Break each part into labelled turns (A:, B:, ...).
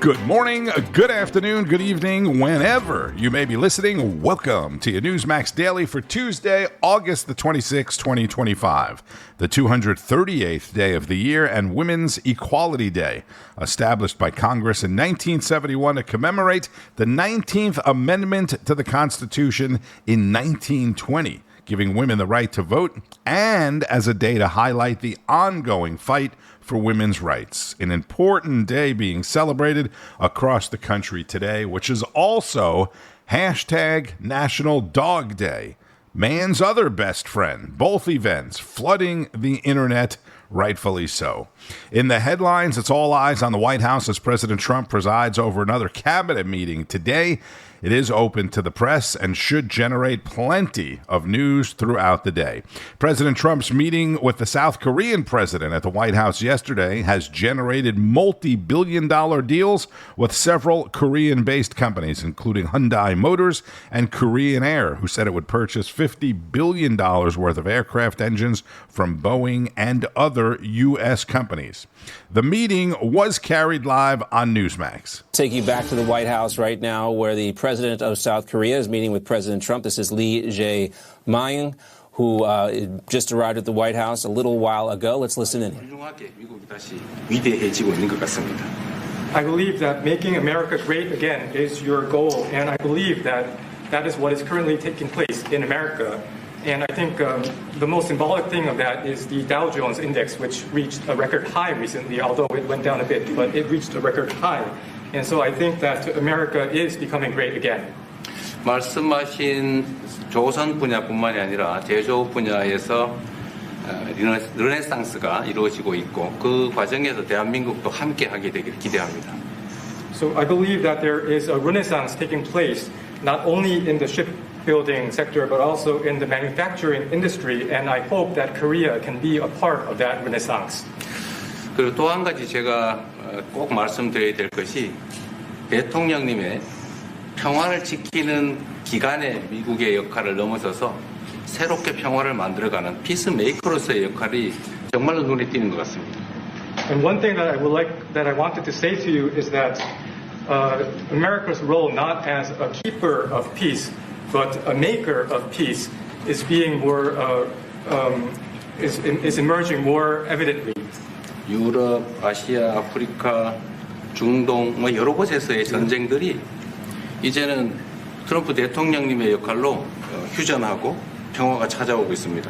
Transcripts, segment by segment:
A: Good morning, good afternoon, good evening, whenever you may be listening. Welcome to your Newsmax Daily for Tuesday, August the 26th, 2025, the 238th day of the year and Women's Equality Day, established by Congress in 1971 to commemorate the 19th Amendment to the Constitution in 1920, giving women the right to vote, and as a day to highlight the ongoing fight for women's rights. An important day being celebrated across the country today, which is also hashtag National Dog Day, man's other best friend. Both events flooding the internet, rightfully so. In the headlines, it's all eyes on the White House as President Trump presides over another cabinet meeting today. It is open to the press and should generate plenty of news throughout the day. President Trump's meeting with the South Korean president at the White House yesterday has generated multi-billion-dollar deals with several Korean-based companies, including Hyundai Motors and Korean Air, who said it would purchase $50 billion worth of aircraft engines from Boeing and other U.S. companies. The meeting was carried live on Newsmax.
B: Take you back to the White House right now, where the president of South Korea is meeting with President Trump. This is Lee Jae-myung, who just arrived at the White House a little while ago. Let's listen in.
C: I believe that making America great again is your goal, and I believe that that is what is currently taking place in America. And I think the most symbolic thing of that is the Dow Jones Index, which reached a record high recently, although it went down a bit, but it reached a record high. And so I think that America is becoming great again.
D: 말씀하신 조선 분야뿐만이 아니라 제조업 분야에서 르네상스가 이루어지고 있고 그 과정에서 대한민국도 함께하게 되길 기대합니다.
C: So I believe that there is a renaissance taking place not only in the shipbuilding sector but also in the manufacturing industry, and I hope that Korea can be a part of that renaissance.
D: 그리고 또 한 가지 제가 꼭 말씀드려야 될 것이 대통령님의 평화를 지키는 기간의 미국의 역할을 넘어서서 새롭게 평화를 만들어가는 피스메이커로서의 역할이 정말로 눈에 띄는 것 같습니다.
C: And one thing that I wanted to say to you is that America's role not as a keeper of peace but a maker of peace is being more is emerging more evidently.
D: 유럽, 아시아, 아프리카, 중동 뭐 여러 곳에서의 전쟁들이 이제는 트럼프 대통령님의 역할로 휴전하고 평화가 찾아오고 있습니다.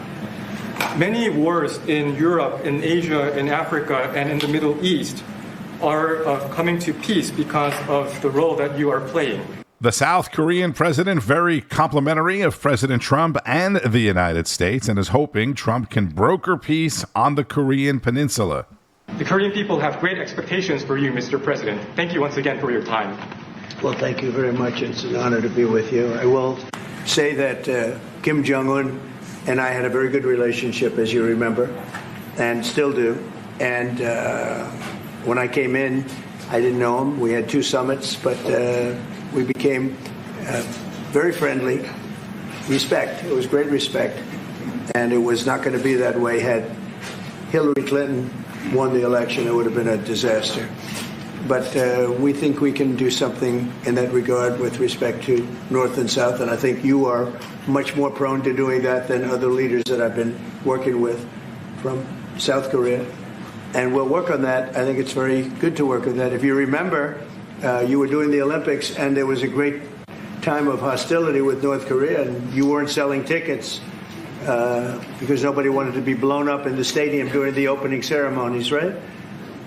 C: Many wars in Europe, in Asia, in Africa, and in the Middle East are coming to peace because of the role that you are playing.
A: The South Korean president very complimentary of President Trump and the United States and is hoping Trump can broker peace on the Korean peninsula.
C: The Korean people have great expectations for you, Mr. President. Thank you once again for your time.
E: Well, thank you very much. It's an honor to be with you. I will say that Kim Jong-un and I had a very good relationship, as you remember, and still do. And when I came in, I didn't know him. We had 2 summits, but we became very friendly. Respect. It was great respect. And it was not going to be that way had Hillary Clinton won the election. It would have been a disaster. But we think we can do something in that regard with respect to North and South, and I think you are much more prone to doing that than other leaders that I've been working with from South Korea. And we'll work on that. I think it's very good to work on that. If you remember, you were doing the Olympics, and there was a great time of hostility with North Korea, and you weren't selling tickets because nobody wanted to be blown up in the stadium during the opening ceremonies, right?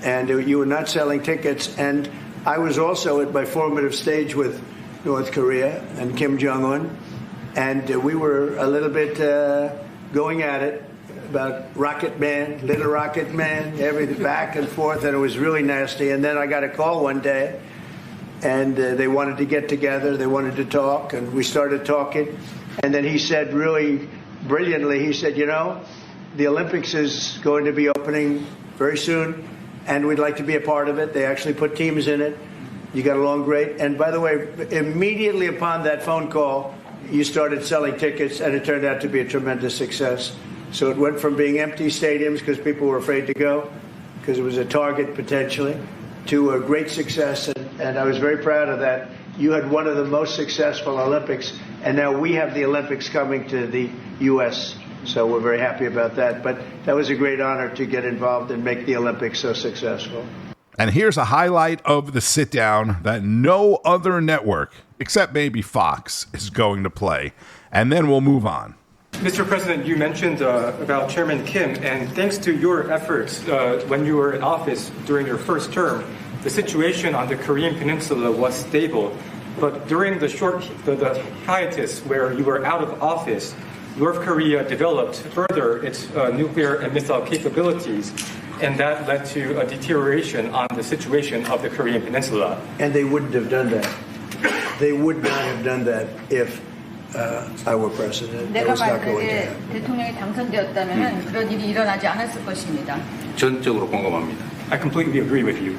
E: And you were not selling tickets. And I was also at my formative stage with North Korea and Kim Jong-un, and we were a little bit going at it about Rocket Man, Little Rocket Man, everything back and forth, and it was really nasty. And then I got a call one day, and they wanted to get together, they wanted to talk, and we started talking. And then he said really brilliantly, he said, you know, the Olympics is going to be opening very soon, and we'd like to be a part of it. They actually put teams in it. You got along great. And by the way, immediately upon that phone call, you started selling tickets, and it turned out to be a tremendous success. So it went from being empty stadiums because people were afraid to go, because it was a target potentially, to a great success. And I was very proud of that. You had one of the most successful Olympics, and now we have the Olympics coming to the U.S., so we're very happy about that. But that was a great honor to get involved and make the Olympics so successful.
A: And here's a highlight of the sit-down that no other network, except maybe Fox, is going to play. And then we'll move on.
C: Mr. President, you mentioned about Chairman Kim, and thanks to your efforts when you were in office during your first term, the situation on the Korean Peninsula was stable. But during the hiatus where you were out of office, North Korea developed further its nuclear and missile capabilities, and that led to a deterioration on the situation of the Korean Peninsula.
E: And they wouldn't have done that. They would not have done that if I were president. That was not going to happen.
F: 대통령이 당선되었다면 그런 일이 일어나지 않았을 것입니다.
D: 전적으로 공감합니다.
C: I completely agree with you.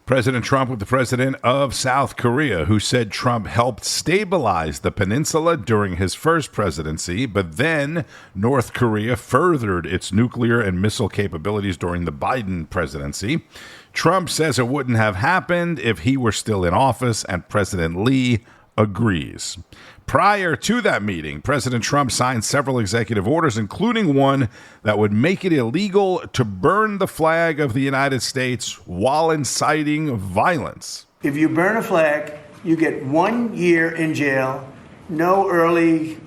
A: President Trump with the president of South Korea, who said Trump helped stabilize the peninsula during his first presidency, but then North Korea furthered its nuclear and missile capabilities during the Biden presidency. Trump says it wouldn't have happened if he were still in office, and President Lee agrees. Prior to that meeting, President Trump signed several executive orders, including one that would make it illegal to burn the flag of the United States while inciting violence.
E: If you burn a flag, you get 1 year in jail, no early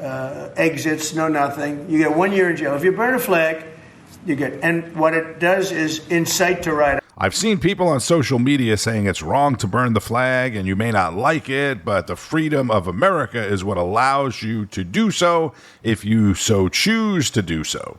E: exits, no nothing. You get 1 year in jail. If you burn a flag, you get, and what it does is incite to riot.
A: I've seen people on social media saying it's wrong to burn the flag and you may not like it, but the freedom of America is what allows you to do so if you so choose to do so.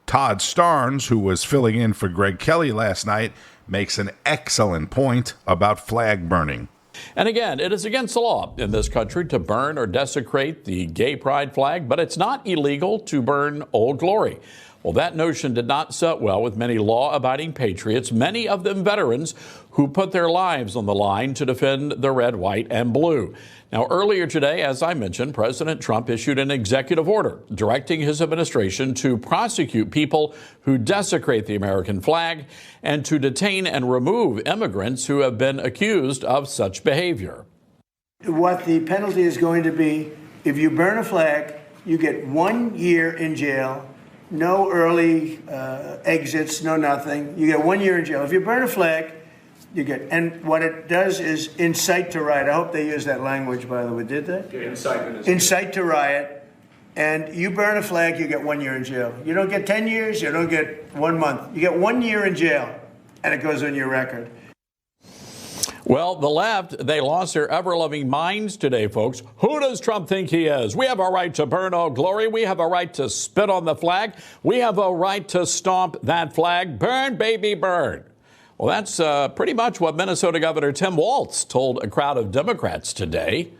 A: Todd Starnes, who was filling in for Greg Kelly last night, makes an excellent point about flag burning.
G: And again, it is against the law in this country to burn or desecrate the gay pride flag, but it's not illegal to burn Old Glory. Well, that notion did not sit well with many law-abiding patriots, many of them veterans who put their lives on the line to defend the red, white, and blue. Now, earlier today, as I mentioned, President Trump issued an executive order directing his administration to prosecute people who desecrate the American flag and to detain and remove immigrants who have been accused of such behavior.
E: What the penalty is going to be, if you burn a flag, you get 1 year in jail. No early exits, no nothing. You get 1 year in jail. If you burn a flag, you get, and what it does is incite to riot. I hope they use that language, by the way. Did they?
D: Yeah,
E: incite to riot. And you burn a flag, you get 1 year in jail. You don't get 10 years, you don't get 1 month. You get 1 year in jail, and it goes on your record.
G: Well, the left, they lost their ever-loving minds today, folks. Who does Trump think he is? We have a right to burn Old Glory. We have a right to spit on the flag. We have a right to stomp that flag. Burn, baby, burn. Well, that's pretty much what Minnesota Governor Tim Walz told a crowd of Democrats today.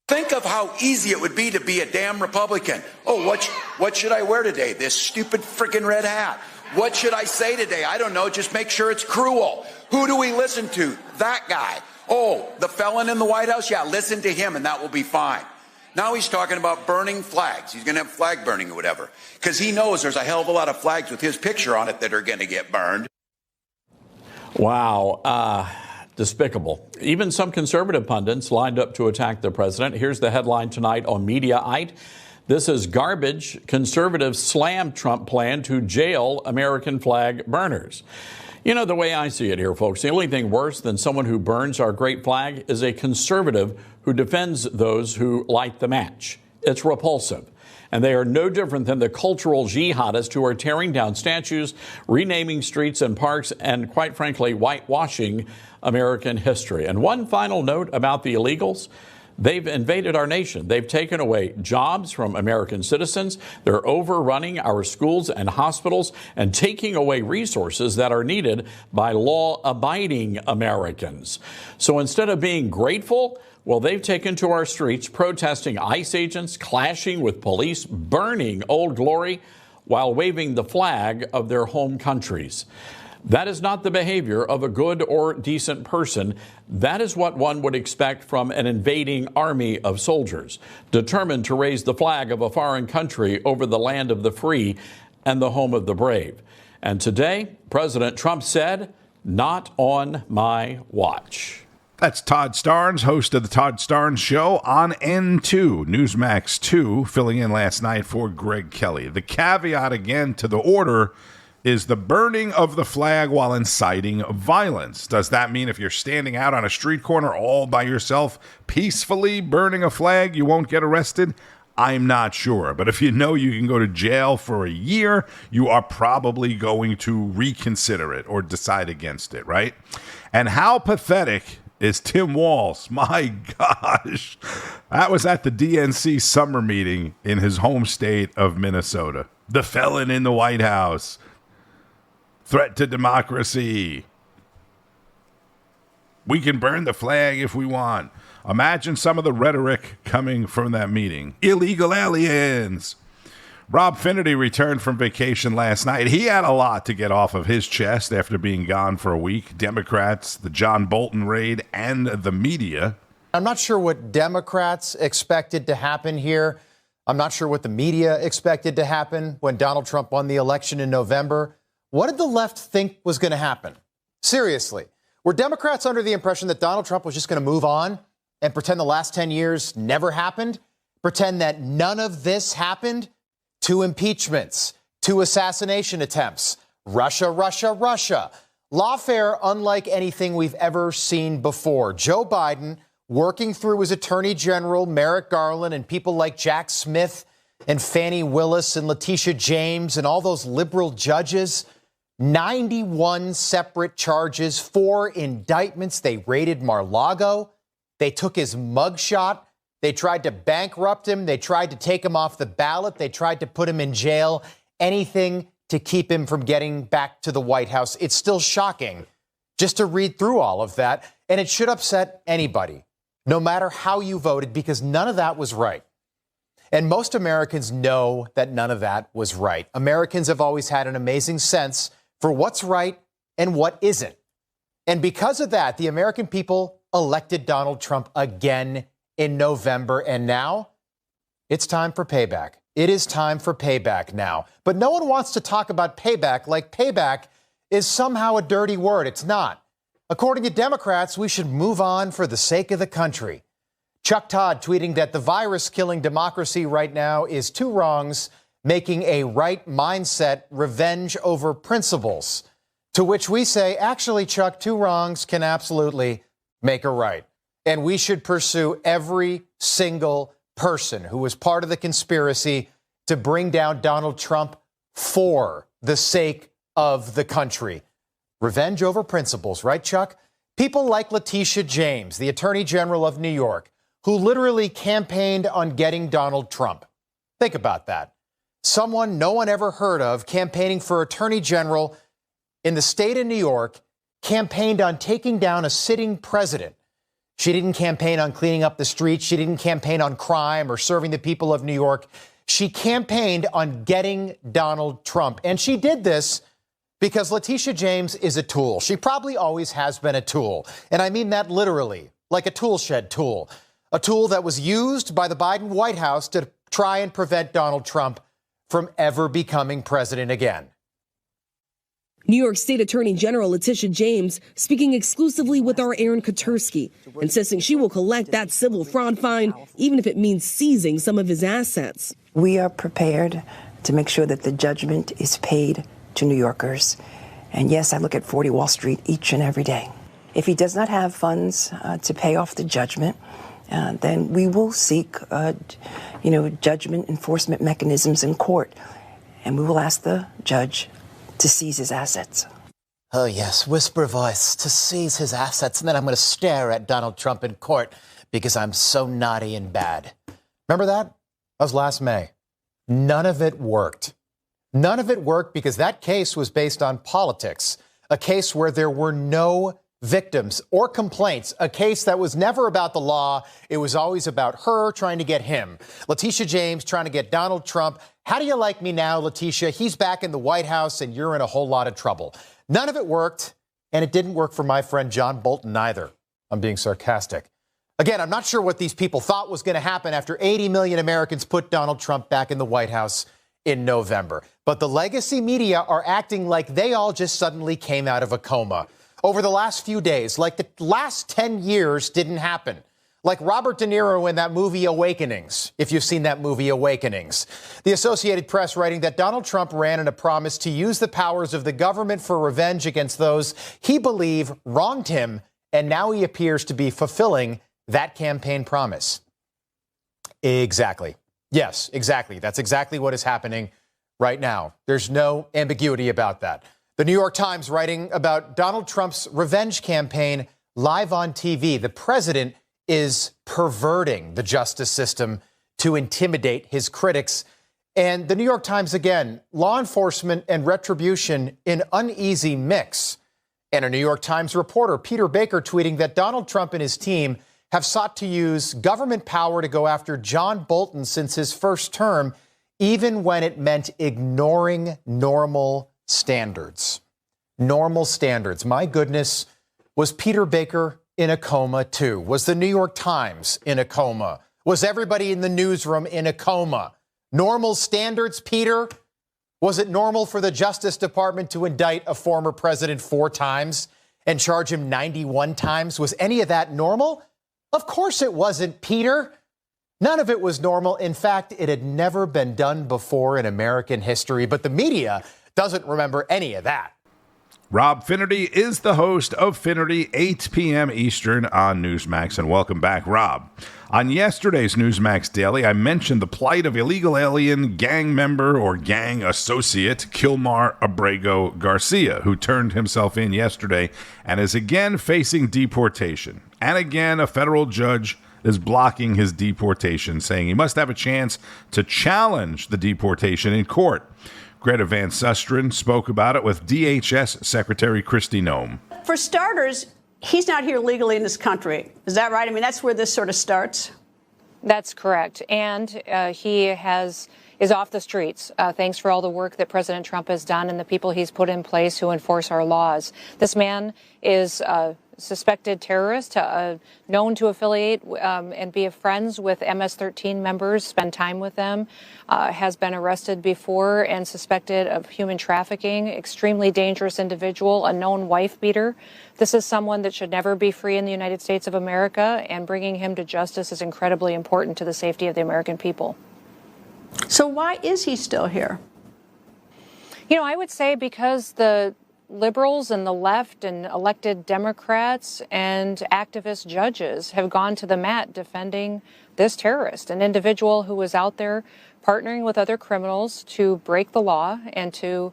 H: Think of how easy it would be to be a damn Republican. Oh, what should I wear today? This stupid freaking red hat. What should I say today? I don't know. Just make sure it's cruel. Who do we listen to? That guy. Oh, the felon in the White House? Yeah, listen to him and that will be fine. Now he's talking about burning flags. He's going to have flag burning or whatever. Because he knows there's a hell of a lot of flags with his picture on it that are going to get burned.
G: Wow. Despicable. Even some conservative pundits lined up to attack the president. Here's the headline tonight on Mediaite. This is garbage. Conservatives slam Trump plan to jail American flag burners. You know, the way I see it here, folks, the only thing worse than someone who burns our great flag is a conservative who defends those who light the match. It's repulsive. And they are no different than the cultural jihadists who are tearing down statues, renaming streets and parks, and quite frankly, whitewashing American history. And one final note about the illegals. They've invaded our nation. They've taken away jobs from American citizens. They're overrunning our schools and hospitals and taking away resources that are needed by law-abiding Americans. So instead of being grateful, well, they've taken to our streets protesting ICE agents, clashing with police, burning Old Glory while waving the flag of their home countries. That is not the behavior of a good or decent person. That is what one would expect from an invading army of soldiers, determined to raise the flag of a foreign country over the land of the free and the home of the brave. And today, President Trump said, "Not on my watch."
A: That's Todd Starnes, host of the Todd Starnes Show on N2, Newsmax 2, filling in last night for Greg Kelly. The caveat again to the order is the burning of the flag while inciting violence. Does that mean if you're standing out on a street corner all by yourself, peacefully burning a flag, you won't get arrested? I'm not sure. But if you know you can go to jail for a year, you are probably going to reconsider it or decide against it, right? And how pathetic is Tim Walz? My gosh. That was at the DNC summer meeting in his home state of Minnesota. The felon in the White House. Threat to democracy. We can burn the flag if we want. Imagine some of the rhetoric coming from that meeting. Illegal aliens. Rob Finnerty returned from vacation last night. He had a lot to get off of his chest after being gone for a week. Democrats, the John Bolton raid, and the media.
I: I'm not sure what Democrats expected to happen here. I'm not sure what the media expected to happen when Donald Trump won the election in November. What did the left think was going to happen? Seriously, were Democrats under the impression that Donald Trump was just going to move on and pretend the last 10 years never happened? Pretend that none of this happened? 2 impeachments, 2 assassination attempts, Russia. Lawfare unlike anything we've ever seen before. Joe Biden working through his Attorney General, Merrick Garland, and people like Jack Smith and Fani Willis and Letitia James and all those liberal judges. 91 separate charges, 4 indictments. They raided Mar-a-Lago. They took his mugshot. They tried to bankrupt him. They tried to take him off the ballot. They tried to put him in jail. Anything to keep him from getting back to the White House. It's still shocking just to read through all of that. And it should upset anybody, no matter how you voted, because none of that was right. And most Americans know that none of that was right. Americans have always had an amazing sense for what's right and what isn't. And because of that, the American people elected Donald Trump again in November. And now it's time for payback. It is time for payback now. But no one wants to talk about payback like payback is somehow a dirty word. It's not. According to Democrats, we should move on for the sake of the country. Chuck Todd tweeting that the virus killing democracy right now is 2 wrongs, making a right mindset revenge over principles. To which we say, actually, Chuck, 2 wrongs can absolutely make a right. And we should pursue every single person who was part of the conspiracy to bring down Donald Trump for the sake of the country. Revenge over principles, right, Chuck? People like Letitia James, the Attorney General of New York, who literally campaigned on getting Donald Trump. Think about that. Someone no one ever heard of campaigning for Attorney General in the state of New York, campaigned on taking down a sitting president. She didn't campaign on cleaning up the streets. She didn't campaign on crime or serving the people of New York. She campaigned on getting Donald Trump. And she did this because Letitia James is a tool. She probably always has been a tool. And I mean that literally, like a tool shed tool. A tool that was used by the Biden White House to try and prevent Donald Trump from ever becoming president again.
J: New York State Attorney General Letitia James speaking exclusively with our Aaron Katersky, insisting she will collect that civil fraud fine, even if it means seizing some of his assets.
K: We are prepared to make sure that the judgment is paid to New Yorkers. And yes, I look at 40 Wall Street each and every day. If he does not have funds to pay off the judgment, then we will seek, judgment enforcement mechanisms in court. And we will ask the judge to seize his assets.
I: Oh, yes, whisper voice, to seize his assets. And then I'm going to stare at Donald Trump in court because I'm so naughty and bad. Remember that? That was last May. None of it worked. None of it worked because that case was based on politics, a case where there were no victims or complaints, a case that was never about the law. It was always about her trying to get him. Letitia James trying to get Donald Trump. How do you like me now, Letitia? He's back in the White House and you're in a whole lot of trouble. None of it worked, and it didn't work for my friend John Bolton either. I'm being sarcastic. Again, I'm not sure what these people thought was going to happen after 80 million Americans put Donald Trump back in the White House. in November. But the legacy media are acting like they all just suddenly came out of a coma over the last few days, like the last 10 years didn't happen. Like Robert De Niro in that movie Awakenings, if you've seen that movie Awakenings. The Associated Press writing that Donald Trump ran in a promise to use the powers of the government for revenge against those he believed wronged him, and now he appears to be fulfilling that campaign promise. Exactly. Yes, exactly. That's exactly what is happening right now. There's no ambiguity about that. The New York Times writing about Donald Trump's revenge campaign live on TV. The president is perverting the justice system to intimidate his critics. And the New York Times again, law enforcement and retribution in uneasy mix. And a New York Times reporter, Peter Baker, tweeting that Donald Trump and his team have sought to use government power to go after John Bolton since his first term, even when it meant ignoring normal standards. Normal standards. My goodness, was Peter Baker in a coma too? Was the New York Times in a coma? Was everybody in the newsroom in a coma? Normal standards, Peter? Was it normal for the Justice Department to indict a former president 4 times and charge him 91 times? Was any of that normal? Of course it wasn't, Peter. None of it was normal. In fact, it had never been done before in American history, but the media doesn't remember any of that.
A: Rob Finnerty is the host of Finnerty, 8 p.m. Eastern on Newsmax, and welcome back, Rob. On yesterday's Newsmax Daily, I mentioned the plight of illegal alien gang member or gang associate Kilmar Abrego Garcia, who turned himself in yesterday and is again facing deportation. And again, a federal judge is blocking his deportation, saying he must have a chance to challenge the deportation in court. Greta Van Susteren spoke about it with DHS Secretary Kristi Noem.
L: For starters, he's not here legally in this country. Is that right? I mean, that's where this sort of starts.
M: That's correct. And he is off the streets. Thanks for all the work that President Trump has done and the people he's put in place who enforce our laws. This man is a suspected terrorist, known to affiliate and be friends with MS-13 members, spend time with them, has been arrested before and suspected of human trafficking, extremely dangerous individual, a known wife beater. This is someone that should never be free in the United States of America, and bringing him to justice is incredibly important to the safety of the American people.
L: So why is he still here?
M: You know, I would say because the liberals and the left and elected Democrats and activist judges have gone to the mat defending this terrorist, an individual who was out there partnering with other criminals to break the law and to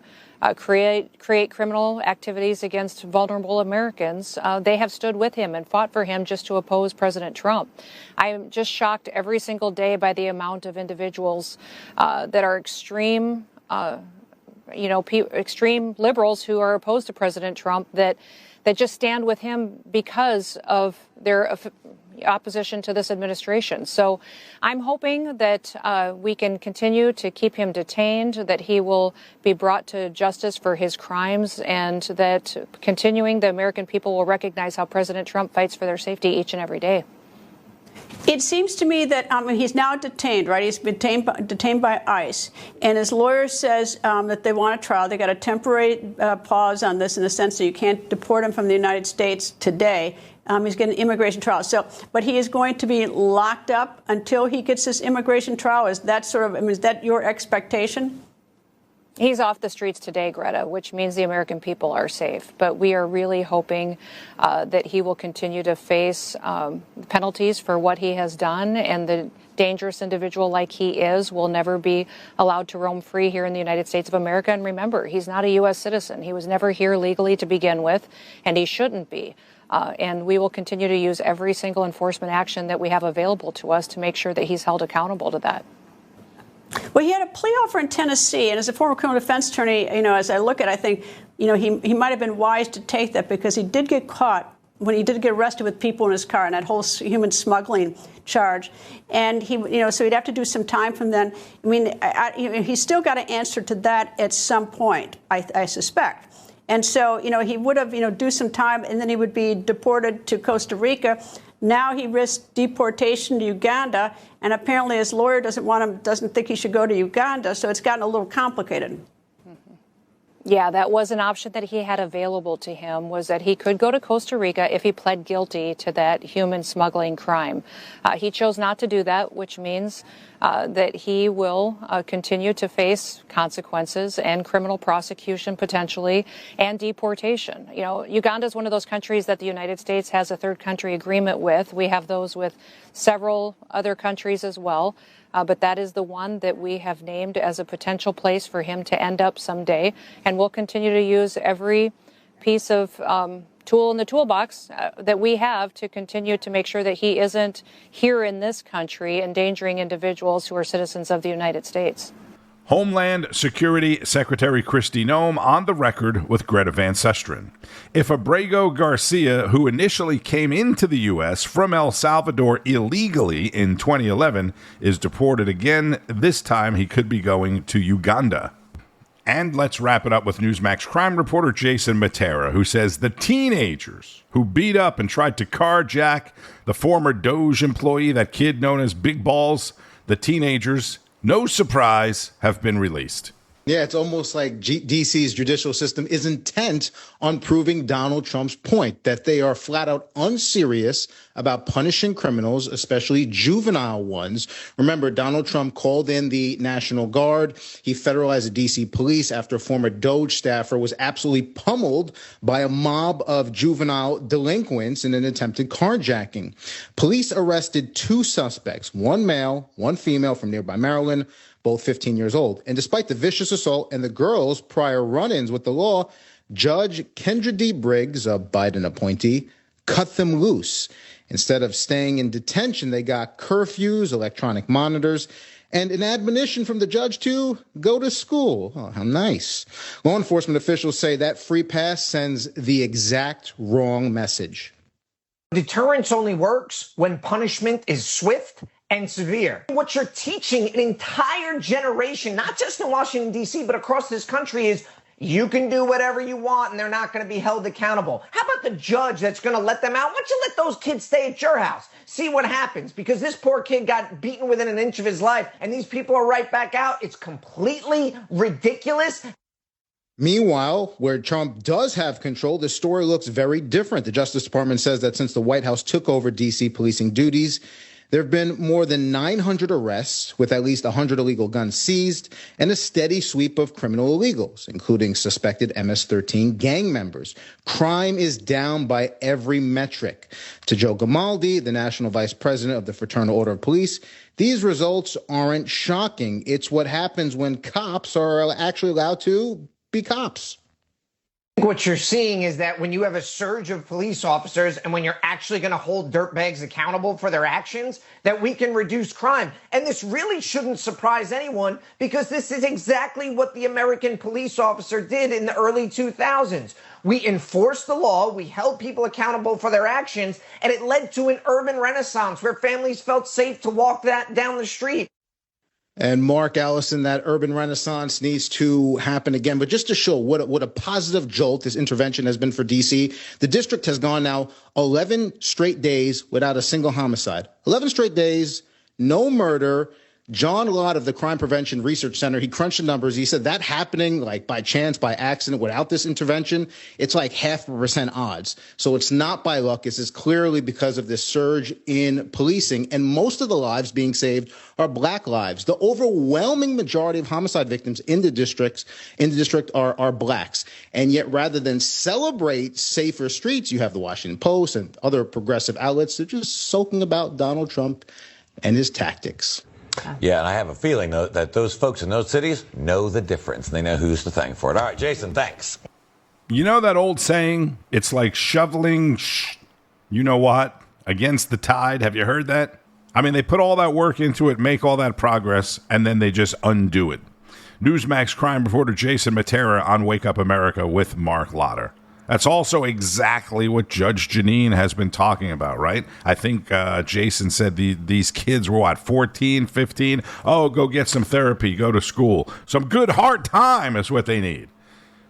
M: create criminal activities against vulnerable Americans. They have stood with him and fought for him just to oppose President Trump. I am just shocked every single day by the amount of individuals that are extreme extreme liberals who are opposed to President Trump that just stand with him because of their opposition to this administration. So I'm hoping that we can continue to keep him detained, that he will be brought to justice for his crimes, and that continuing the American people will recognize how President Trump fights for their safety each and every day.
L: It seems to me that he's now detained, right? He's been detained by ICE, and his lawyer says that they want a trial. They got a temporary pause on this in the sense that you can't deport him from the United States today. He's getting an immigration trial. But he is going to be locked up until he gets this immigration trial. Is that is that your expectation?
M: He's off the streets today, Greta, which means the American people are safe. But we are really hoping that he will continue to face penalties for what he has done, and the dangerous individual like he is will never be allowed to roam free here in the United States of America. And remember, he's not a U.S. citizen. He was never here legally to begin with, and he shouldn't be. And we will continue to use every single enforcement action that we have available to us to make sure that he's held accountable to that.
L: Well, he had a plea offer in Tennessee, and as a former criminal defense attorney, as I look at it, I think, he might have been wise to take that, because he did get caught when he did get arrested with people in his car in that whole human smuggling charge. And so he'd have to do some time from then. I mean, he's still got to answer to that at some point, I suspect. And so, he would have, do some time, and then he would be deported to Costa Rica. Now he risks deportation to Uganda, and apparently his lawyer doesn't think he should go to Uganda, so it's gotten a little complicated.
M: Yeah, that was an option that he had available to him, was that he could go to Costa Rica if he pled guilty to that human smuggling crime. He chose not to do that, which means that he will continue to face consequences and criminal prosecution potentially and deportation. You know, Uganda is one of those countries that the United States has a third country agreement with. We have those with several other countries as well. But that is the one that we have named as a potential place for him to end up someday. And we'll continue to use every piece of tool in the toolbox that we have to continue to make sure that he isn't here in this country endangering individuals who are citizens of the United States.
A: Homeland Security Secretary Kristi Noem on the record with Greta Van Susteren. If Abrego Garcia, who initially came into the U.S. from El Salvador illegally in 2011, is deported again, this time he could be going to Uganda. And let's wrap it up with Newsmax crime reporter Jason Mattera, who says the teenagers who beat up and tried to carjack the former DOGE employee, that kid known as Big Balls, the teenagers, no surprise, have been released.
N: Yeah, it's almost like DC's judicial system is intent on proving Donald Trump's point that they are flat out unserious about punishing criminals, especially juvenile ones. Remember, Donald Trump called in the National Guard. He federalized the DC police after a former DOGE staffer was absolutely pummeled by a mob of juvenile delinquents in an attempted carjacking. Police arrested 2 suspects, one male, one female from nearby Maryland, both 15 years old. And despite the vicious assault and the girls' prior run-ins with the law, Judge Kendra D. Briggs, a Biden appointee, cut them loose. Instead of staying in detention, they got curfews, electronic monitors, and an admonition from the judge to go to school. Oh, how nice. Law enforcement officials say that free pass sends the exact wrong message.
O: Deterrence only works when punishment is swift and severe. What you're teaching an entire generation, not just in Washington, D.C., but across this country, is you can do whatever you want and they're not going to be held accountable. How about the judge that's going to let them out? Why don't you let those kids stay at your house? See what happens, because this poor kid got beaten within an inch of his life and these people are right back out. It's completely ridiculous.
N: Meanwhile, where Trump does have control, the story looks very different. The Justice Department says that since the White House took over D.C. policing duties, there have been more than 900 arrests with at least 100 illegal guns seized and a steady sweep of criminal illegals, including suspected MS-13 gang members. Crime is down by every metric. To Joe Grimaldi, the national vice president of the Fraternal Order of Police, these results aren't shocking. It's what happens when cops are actually allowed to be cops.
O: What you're seeing is that when you have a surge of police officers and when you're actually going to hold dirtbags accountable for their actions, that we can reduce crime. And this really shouldn't surprise anyone, because this is exactly what the American police officer did in the early 2000s. We enforced the law, we held people accountable for their actions, and it led to an urban renaissance where families felt safe to walk down the street.
N: And Mark Allison, that urban renaissance needs to happen again. But just to show what a positive jolt this intervention has been for D.C., the district has gone now 11 straight days without a single homicide. 11 straight days, no murder. John Lott of the Crime Prevention Research Center, he crunched the numbers. He said that happening like by chance, by accident, without this intervention, it's like 0.5% odds. So it's not by luck. This is clearly because of this surge in policing. And most of the lives being saved are black lives. The overwhelming majority of homicide victims in the district are blacks. And yet, rather than celebrate safer streets, you have the Washington Post and other progressive outlets. They're just soaking about Donald Trump and his tactics.
P: Yeah, and I have a feeling, though, that those folks in those cities know the difference. They know who's to thank for it. All right, Jason, thanks.
A: You know that old saying, it's like shoveling, you know what, against the tide? Have you heard that? I mean, they put all that work into it, make all that progress, and then they just undo it. Newsmax crime reporter Jason Mattera on Wake Up America with Mark Lotter. That's also exactly what Judge Jeanine has been talking about, right? I think Jason said these kids were, 14, 15? Oh, go get some therapy, go to school. Some good hard time is what they need.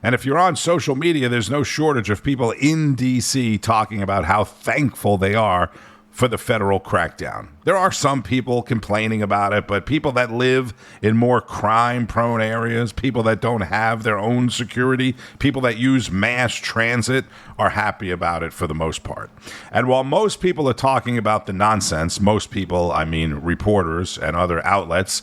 A: And if you're on social media, there's no shortage of people in D.C. talking about how thankful they are for the federal crackdown. There are some people complaining about it, but people that live in more crime-prone areas, people that don't have their own security, people that use mass transit are happy about it for the most part. And while most people are talking about the nonsense, most people, I mean reporters and other outlets,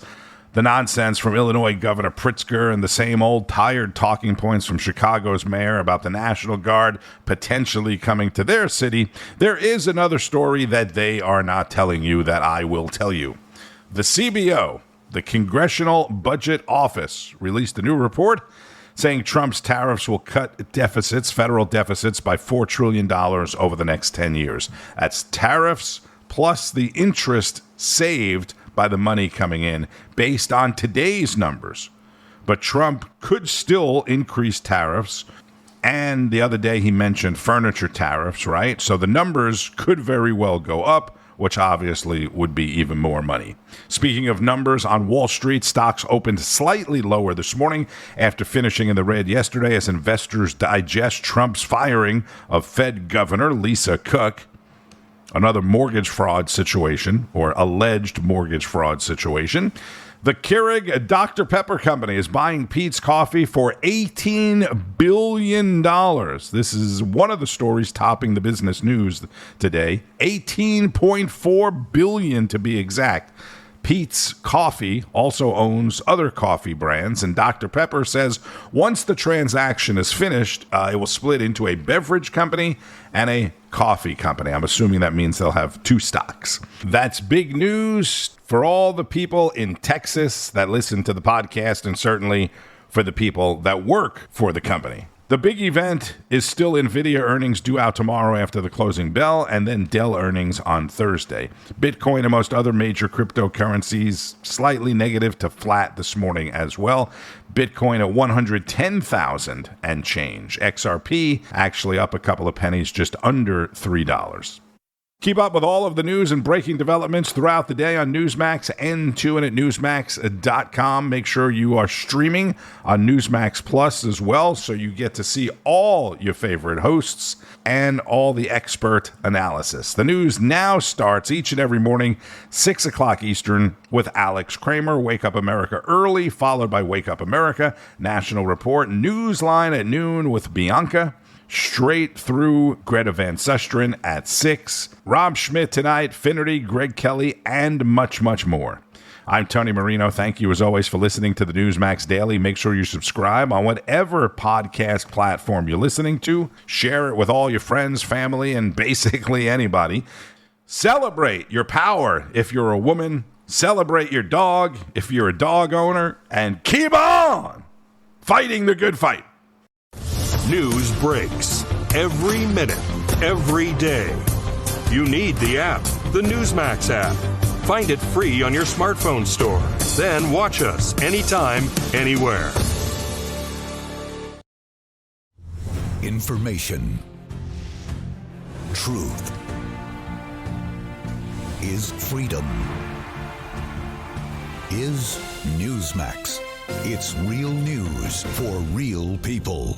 A: the nonsense from Illinois Governor Pritzker and the same old tired talking points from Chicago's mayor about the National Guard potentially coming to their city, there is another story that they are not telling you that I will tell you. The CBO, the Congressional Budget Office, released a new report saying Trump's tariffs will cut deficits, federal deficits, by $4 trillion over the next 10 years. That's tariffs plus the interest saved by the money coming in based on today's numbers. But Trump could still increase tariffs. And the other day he mentioned furniture tariffs, right? So the numbers could very well go up, which obviously would be even more money. Speaking of numbers, on Wall Street, stocks opened slightly lower this morning after finishing in the red yesterday as investors digest Trump's firing of Fed Governor Lisa Cook. Another mortgage fraud situation, or alleged mortgage fraud situation. The Keurig Dr. Pepper Company is buying Peet's Coffee for $18 billion. This is one of the stories topping the business news today. $18.4 billion to be exact. Peet's Coffee also owns other coffee brands, and Dr. Pepper says once the transaction is finished, it will split into a beverage company and a coffee company. I'm assuming that means they'll have two stocks. That's big news for all the people in Texas that listen to the podcast, and certainly for the people that work for the company. The big event is still NVIDIA earnings due out tomorrow after the closing bell, and then Dell earnings on Thursday. Bitcoin and most other major cryptocurrencies slightly negative to flat this morning as well. Bitcoin at 110,000 and change. XRP actually up a couple of pennies, just under $3. Keep up with all of the news and breaking developments throughout the day on Newsmax N2 and at Newsmax.com. Make sure you are streaming on Newsmax Plus as well, so you get to see all your favorite hosts and all the expert analysis. The news now starts each and every morning, 6 o'clock Eastern, with Alex Kramer. Wake Up America early, followed by Wake Up America, National Report, Newsline at noon with Bianca. Straight through Greta Van Susteren at 6. Rob Schmidt tonight, Finnerty, Greg Kelly, and much, much more. I'm Tony Marino. Thank you, as always, for listening to the Newsmax Daily. Make sure you subscribe on whatever podcast platform you're listening to. Share it with all your friends, family, and basically anybody. Celebrate your power if you're a woman. Celebrate your dog if you're a dog owner. And keep on fighting the good fight.
Q: News breaks every minute, every day. You need the app, the Newsmax app. Find it free on your smartphone store. Then watch us anytime, anywhere.
R: Information. Truth is freedom. Is Newsmax. It's real news for real people.